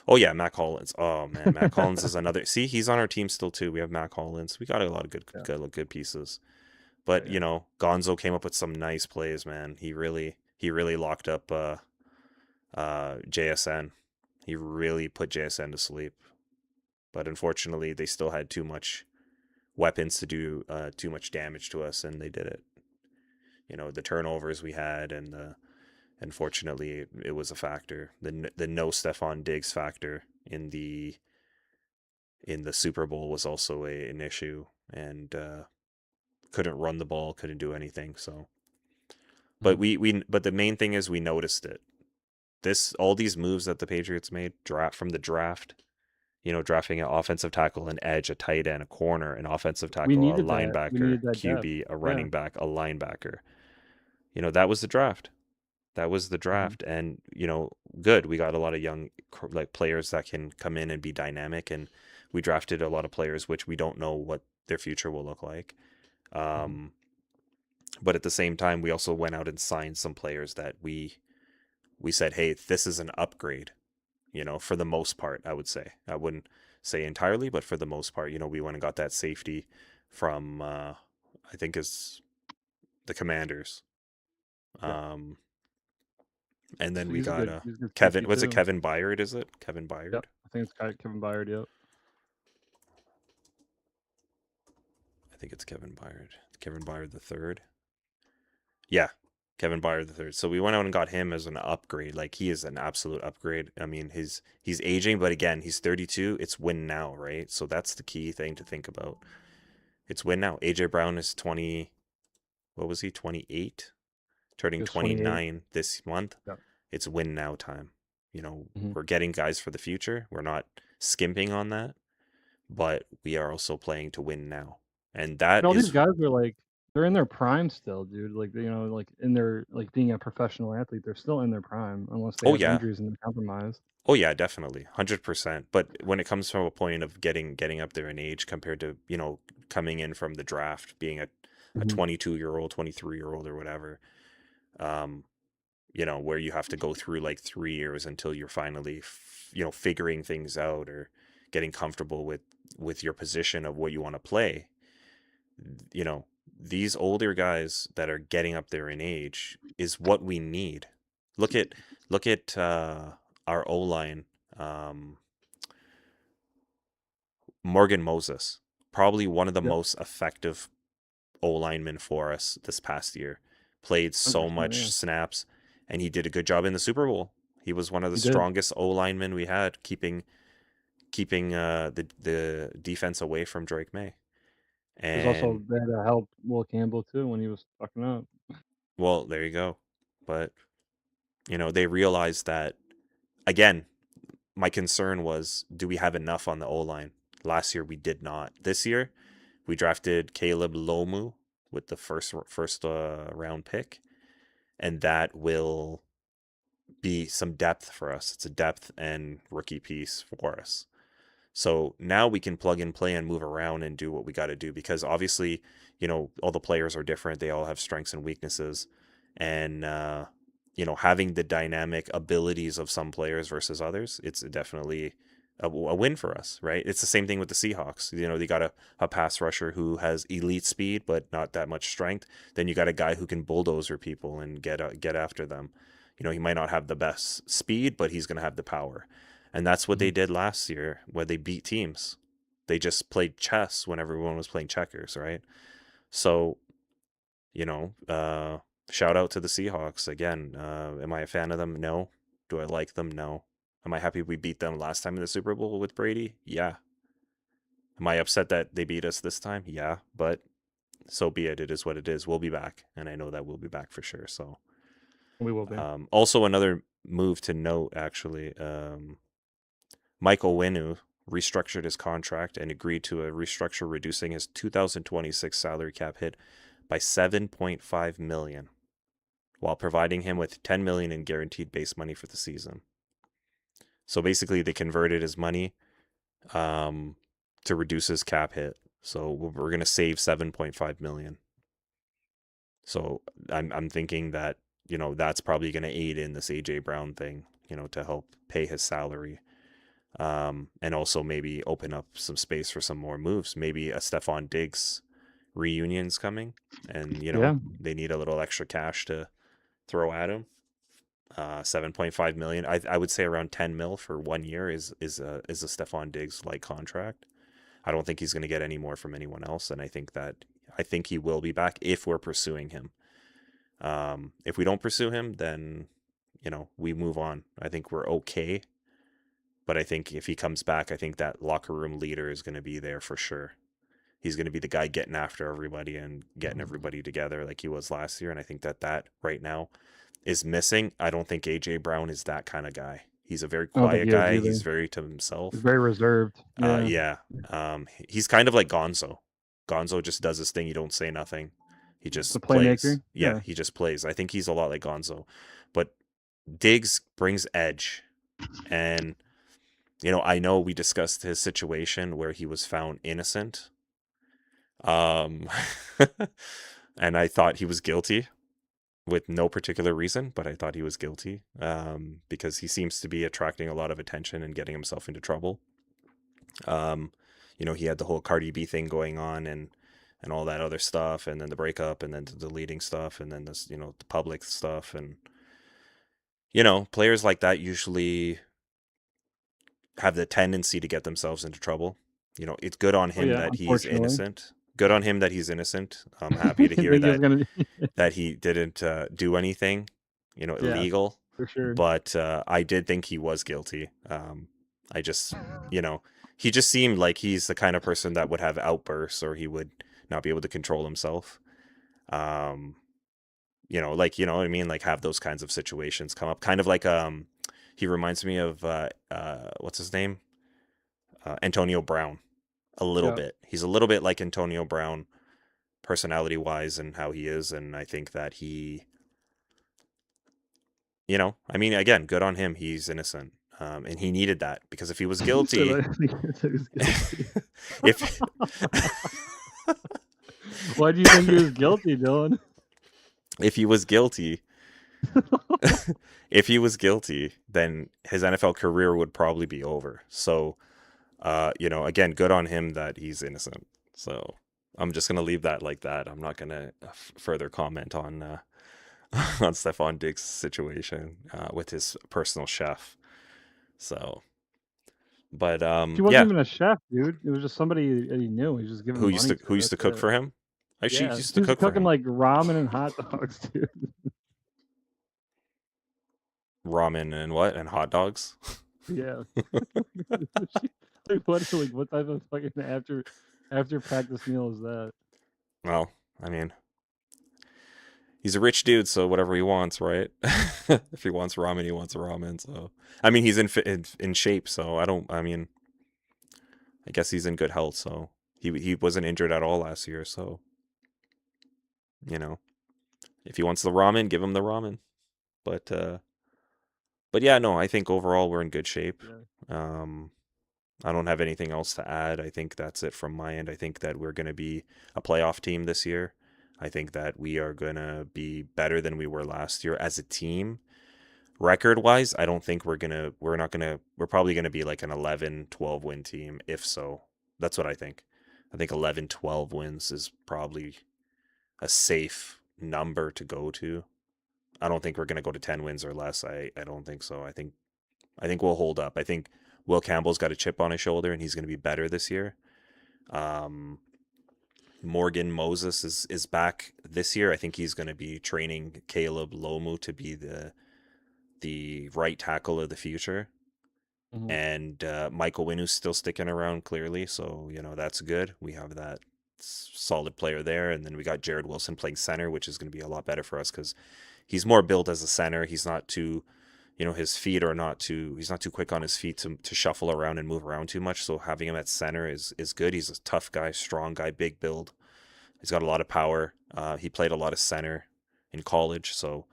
Oh yeah, Matt Collins. Oh man, Matt Collins is another. See, he's on our team still too. We have Matt Collins. We got a lot of good, Yeah, good pieces. yeah, But yeah. Gonzo came up with some nice plays, man. He really locked up JSN. He really put JSN to sleep. But unfortunately, they still had too much weapons to do too much damage to us, and they did it. The turnovers we had, and unfortunately, it was a factor. The no Stephon Diggs factor in the Super Bowl was also an issue, and couldn't run the ball, couldn't do anything. So, but Mhm. but the main thing is we noticed it. All these moves that the Patriots made from the draft, drafting an offensive tackle, an edge, a tight end, a corner, an offensive We tackle, a needed that. We linebacker, needed that depth. QB, a Yeah. running back, a linebacker. That was the draft. That was the Hmm. draft, and good. We got a lot of young like players that can come in and be dynamic, and we drafted a lot of players which we don't know what their future will look like. Hmm. Um, but at the same time, we also went out and signed some players that we said, hey, this is an upgrade. For the most part, I would say. I wouldn't say entirely, but for the most part, we went and got that safety from I think is the Commanders. Yeah. Um, and then we He's a got good. He's a good Kevin. safety Was it too. Kevin Byard? Is it Kevin Yep. Byard? I think it's Kevin Byard. Yep. I think it's Kevin Byard. Kevin Byard the third. Yeah, Kevin Byard the third. So we went out and got him as an upgrade. Like he is an absolute upgrade. I mean, he's aging, but again, he's 32. It's win now, right? So that's the key thing to think about. It's win now. AJ Brown is 20. What was he? 28, He turning was 28. 29 this month. Yep. It's win now time. Hmm. We're getting guys for the future. We're not skimping on that, but we are also playing to win now. And that All these is, guys are like they're in their prime still, dude. Like like in their like being a professional athlete, they're still in their prime unless they oh have yeah, injuries and they're compromised. oh yeah, definitely, 100%. But when it comes from a point of getting up there in age compared to coming in from the draft, being a Hmm. 22-year-old, 23-year-old or whatever, um, where you have to go through like 3 years until you're finally figuring things out or getting comfortable with your position of what you want to play. you know these older guys that are getting up there in age is what we need. Look at our O line. um, Morgan Moses, probably one of the Yep. most effective O linemen for us this past year. Played so 100%. Yeah. much snaps, and he did a good job in the Super Bowl. He was one of the He did. strongest O linemen we had, keeping the defense away from Drake May. There's also And they had to help Will Campbell too when he was fucking up. well, there you go. But they realized that again. My concern was, do we have enough on the O line? Last year we did not. This year we drafted Caleb Lomu with the first round pick, and that will be some depth for us. It's a depth and rookie piece for us. So now we can plug and play and move around and do what we got to do, because obviously, all the players are different. They all have strengths and weaknesses. And, having the dynamic abilities of some players versus others, it's definitely a win for us, right? It's the same thing with the Seahawks. They got a pass rusher who has elite speed, but not that much strength. Then you got a guy who can bulldozer people and get after them. He might not have the best speed, but he's going to have the power. And that's what they did last year where they beat teams. They just played chess when everyone was playing checkers, right? So, shout out to the Seahawks again. Am I a fan of them? No. Do I like them? No. Am I happy we beat them last time in the Super Bowl with Brady? Yeah. Am I upset that they beat us this time? Yeah. But so be it. It is what it is. We'll be back. And I know that we'll be back for sure. So, We will be. also another move to note, actually. Michael Winu restructured his contract and agreed to a restructure reducing his 2026 salary cap hit by 7.5 million, while providing him with 10 million in guaranteed base money for the season. So basically they converted his money to reduce his cap hit. So we're going to save 7.5 million. So I'm thinking that, that's probably going to aid in this AJ Brown thing, to help pay his salary. And also maybe open up some space for some more moves. Maybe a Stephon Diggs reunion's coming, and they need a little extra cash to throw at him. 7.5 million. I would say around 10 mil for 1 year is a Stephon Diggs like contract. I don't think he's going to get any more from anyone else, and I think he will be back if we're pursuing him. If we don't pursue him, then we move on. I think we're okay. But I think if he comes back, I think that locker room leader is going to be there for sure. He's going to be the guy getting after everybody and getting everybody together like he was last year. And I think that right now is missing. I don't think AJ Brown is that kind of guy. He's a very I don't think quiet he is guy. either. He's very to himself. He's very reserved. Yeah. He's kind of like Gonzo. Gonzo just does his thing. You don't say nothing. He The just plays. playmaker. Yeah, he just plays. I think he's a lot like Gonzo. But Diggs brings edge. And I know we discussed his situation where he was found innocent. And I thought he was guilty with no particular reason, but I thought he was guilty because he seems to be attracting a lot of attention and getting himself into trouble. He had the whole Cardi B thing going on and all that other stuff, and then the breakup, and then the deleting stuff, and then this, the public stuff. And, players like that usually have the tendency to get themselves into trouble. It's good on him that he's innocent. Good on him that he's innocent. I'm happy to hear that he didn't do anything, illegal. For sure. But I did think he was guilty. I just, he just seemed like he's the kind of person that would have outbursts or he would not be able to control himself. Like, what I mean? Like have those kinds of situations come up. Kind of like, he reminds me of what's his name? Antonio Brown. A little bit. He's a little bit like Antonio Brown, personality wise, and how he is. And I think that he, again, good on him. He's innocent, and he needed that because if he was guilty, if why do you think he was guilty, Dylan? If he was guilty. If he was guilty, then his NFL career would probably be over. So, again, good on him that he's innocent. So I'm just gonna leave that like that. I'm not gonna further comment on on Stephon Diggs' situation with his personal chef. So, but he wasn't even a chef, dude. It was just somebody that he knew. He was just giving who used to cook for him. She used to cook for him. Like ramen and hot dogs, dude. Ramen and what? And hot dogs? Yeah. Like what type of fucking after practice meal is that? Well, I mean, he's a rich dude, so whatever he wants, right? If he wants ramen, he wants ramen. So, I mean, he's in shape, so I don't. I mean, I guess he's in good health. So he wasn't injured at all last year. So you know, if he wants the ramen, give him the ramen. But but yeah, no, I think overall we're in good shape. Yeah. Um, I don't have anything else to add. I think that's it from my end. I think that we're going to be a playoff team this year. I think that we are going to be better than we were last year as a team. Record wise, I don't think we're probably going to be like an 11, 12 win team, if so. That's what I think. I think 11, 12 wins is probably a safe number to go to. I don't think we're going to go to 10 wins or less. I don't think so. I think we'll hold up. I think Will Campbell's got a chip on his shoulder and he's going to be better this year. Um, Morgan Moses is back this year. I think he's going to be training Caleb Lomu to be the right tackle of the future. Mhm. And Michael Winu's still sticking around clearly, so that's good. We have that solid player there, and then we got Jared Wilson playing center, which is going to be a lot better for us because he's more built as a center. He's not too, his feet are not too. He's not too quick on his feet to shuffle around and move around too much. So having him at center is good. He's a tough guy, strong guy, big build. He's got a lot of power. He played a lot of center in college, so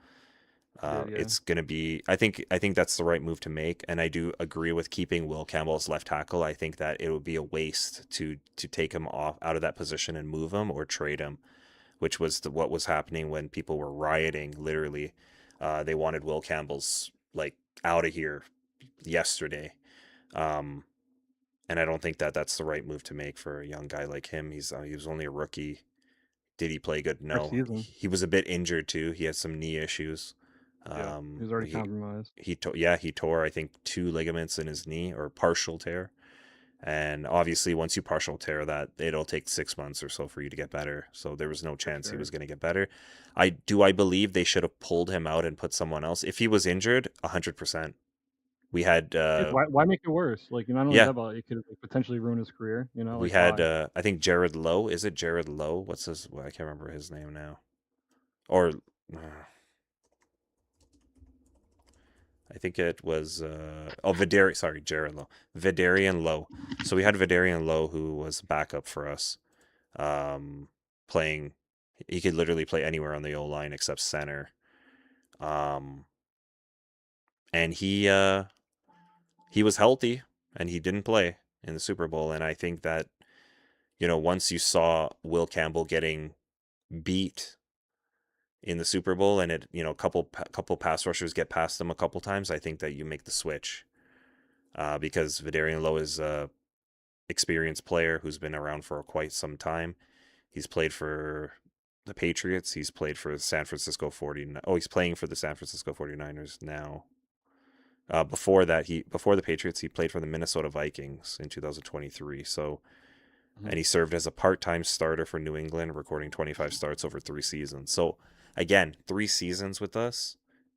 He did, yeah. it's gonna be. I think that's the right move to make, and I do agree with keeping Will Campbell as left tackle. I think that it would be a waste to take him off out of that position and move him or trade him, which was what was happening when people were rioting. Literally, they wanted Will Campbell's like out of here yesterday, um, and I don't think that that's the right move to make for a young guy like him. He was only a rookie. Did he play good? First No. season. He was a bit injured too. He had some knee issues. Yeah. He Um, was already he compromised. he tore I think two ligaments in his knee or partial tear. And obviously, once you partial tear that, it'll take 6 months or so for you to get better. So there was no For chance he sure. was going to get better. I believe they should have pulled him out and put someone else. If he was injured, 100%. We had Because why make it worse? Like, not only yeah, that, but it could like, potentially ruin his career, we like had why? I think Jared Lowe. Is it Jared Lowe? What's his? Well, I can't remember his name now. Or I think it was Vidari. Sorry, Jared Lowe, Vidarian Lowe. So we had Vidarian Lowe who was backup for us, um, playing. He could literally play anywhere on the O line except center, um, and he was healthy and he didn't play in the Super Bowl. And I think that once you saw Will Campbell getting beat in the Super Bowl and it couple pass rushers get past him a couple times, I think that you make the switch because Vidarian Lowe is a experienced player who's been around for quite some time. He's played for the Patriots. He's played for the San Francisco 49. Oh, he's playing for the San Francisco 49ers now. Before the Patriots, he played for the Minnesota Vikings in 2023. So, Mhm. and he served as a part-time starter for New England, recording 25 starts over 3 seasons. So, again, 3 seasons with us,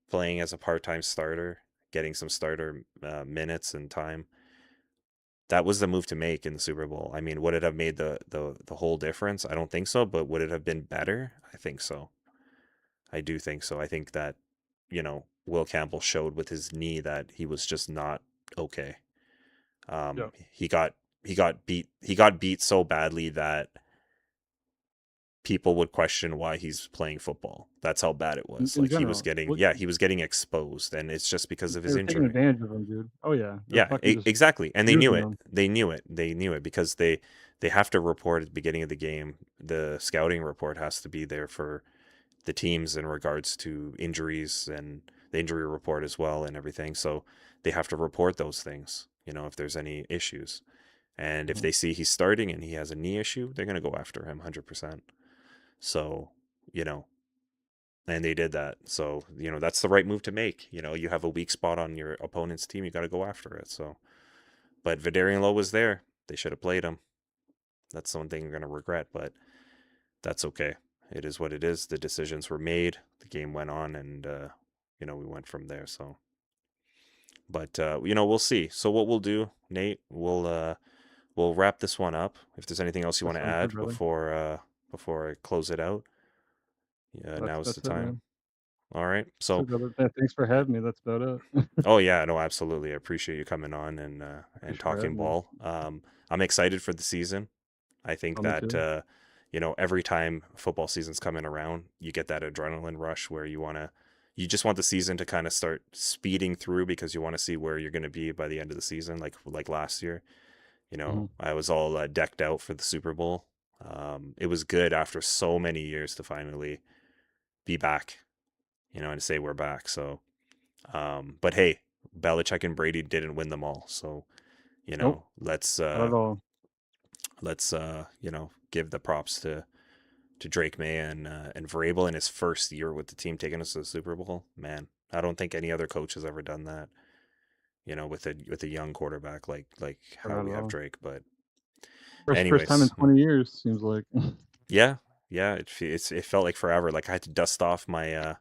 playing as a part-time starter, getting some starter minutes and time. That was the move to make in the Super Bowl. I mean, would it have made the whole difference? I don't think so, but would it have been better? I think so. I do think so. I think that, Will Campbell showed with his knee that he was just not okay. Yeah. He got beat so badly that people would question why he's playing football. That's how bad it was. In Like he was general. getting What yeah, he was getting exposed and it's just because of they his were taking injury. advantage of him, dude. Oh yeah. They're Yeah, fucking just exactly. And they knew using it. him. They knew it. They knew it because they have to report at the beginning of the game. The scouting report has to be there for the teams in regards to injuries and the injury report as well and everything. So they have to report those things, if there's any issues. And if Mhm. they see he's starting and he has a knee issue, they're going to go after him 100%. So, you know, and they did that. So, that's the right move to make. You have a weak spot on your opponent's team, you got to go after it. So, but Vidarian Lowe was there. They should have played him. That's the one thing you're going to regret, but that's okay. It is what it is. The decisions were made. The game went on, and we went from there. So But we'll see. So what we'll do, Nate, we'll wrap this one up. If there's anything else you That want to sounds good, add brother. before I close it out, yeah, now's the That's it, time. man. All right. That's So, it, brother. Yeah, thanks for having me. That's about it. oh yeah, no, absolutely. I appreciate you coming on and Thanks for talking having me. ball. I'm excited for the season. I think Oh, me that too. every time football season's coming around, you get that adrenaline rush where you just want the season to kind of start speeding through because you want to see where you're going to be by the end of the season, like last year. Mhm. I was all decked out for the Super Bowl. It was good after so many years to finally be back, and to say we're back. So, but hey, Belichick and Brady didn't win them all. So, Nope, let's not at all. give the props to Drake May and Vrabel in his first year with the team taking us to the Super Bowl. Man, I don't think any other coach has ever done that. With a young quarterback like Or how not we at have all. Drake. But First time in anyways, 20 years, seems like. yeah, yeah, it felt like forever. Like I had to dust off my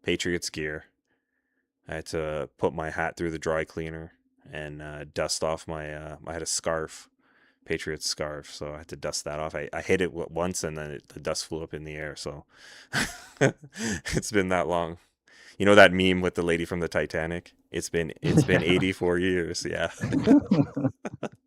Patriots gear. I had to put my hat through the dry cleaner and dust off my. I had a scarf, Patriots scarf, so I had to dust that off. I hit it once and then the dust flew up in the air. So it's been that long. You know that meme with the lady from the Titanic? It's been Yeah. 84 years. Yeah. That's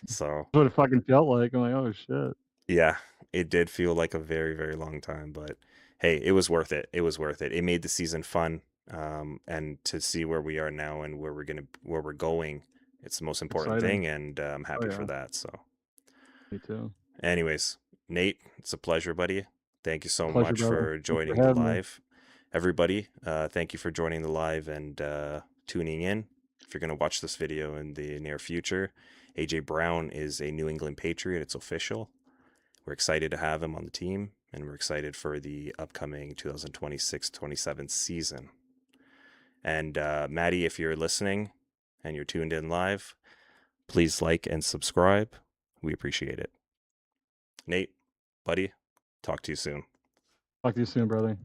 So what it fucking felt like. I'm like, "Oh, shit." yeah, it did feel like a very, very long time, but hey, it was worth it. It was worth it. It made the season fun. And to see where we are now and where we're going, it's the most important Exciting. thing, and I'm Oh, happy for yeah. that. So, Me too. anyways, Nate, it's a pleasure, buddy. Thank you so Pleasure, much brother. for Thanks for joining the having me. live. Everybody, thank you for joining the live and tuning in. If you're going to watch this video in the near future, AJ Brown is a New England Patriot. It's official. We're excited to have him on the team, and we're excited for the upcoming 2026-27 season. And Maddie, if you're listening and you're tuned in live, please like and subscribe. We appreciate it. Nate, buddy, talk to you soon. Talk to you soon, brother.